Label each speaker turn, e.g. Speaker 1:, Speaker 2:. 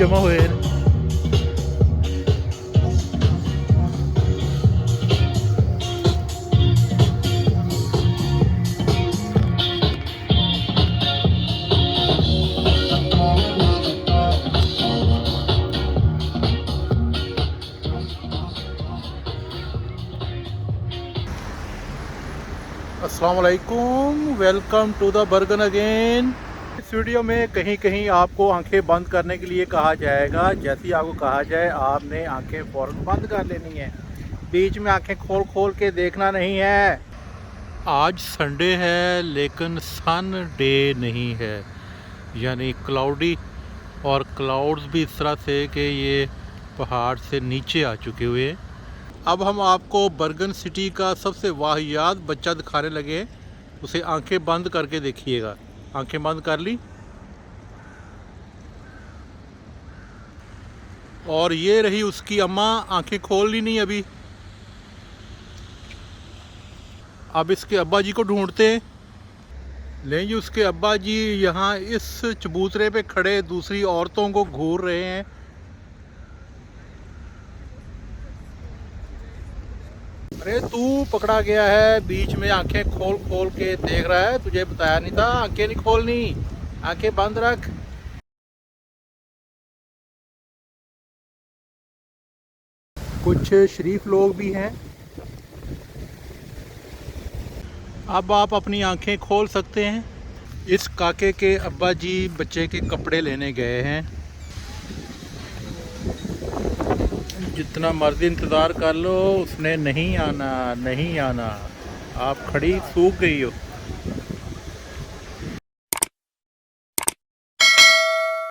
Speaker 1: जमा हुए हैं। अस्सलाम वालेकुम, welcome to the Bergen again. इस वीडियो में कहीं कहीं आपको आंखें बंद करने के लिए कहा जाएगा। जैसे ही आपको कहा जाए आपने आंखें फ़ौरन बंद कर लेनी है, बीच में आंखें खोल खोल के देखना नहीं है। आज संडे है लेकिन सन डे नहीं है, यानी क्लाउडी, और क्लाउड्स भी इस तरह से कि ये पहाड़ से नीचे आ चुके हुए हैं। अब हम आपको बर्गन सिटी का सबसे वाहियात बच्चा दिखाने लगे। उसे आंखें बंद करके देखिएगा। आंखें बंद कर ली, और ये रही उसकी अम्मा, आंखें खोल ली नहीं अभी। अब इसके अब्बा जी को ढूंढते हैं। नहीं जी, उसके अब्बा जी यहाँ इस चबूतरे पे खड़े दूसरी औरतों को घूर रहे हैं। अरे तू पकड़ा गया है, बीच में आंखें खोल खोल के देख रहा है। तुझे बताया नहीं था आंखें नहीं खोलनी, आंखें बंद रख। कुछ शरीफ लोग भी हैं। अब आप अपनी आंखें खोल सकते हैं। इस काके के अब्बा जी बच्चे के कपड़े लेने गए हैं। जितना मर्जी इंतज़ार कर लो, उसने नहीं आना, नहीं आना। आप खड़ी सूख गई हो।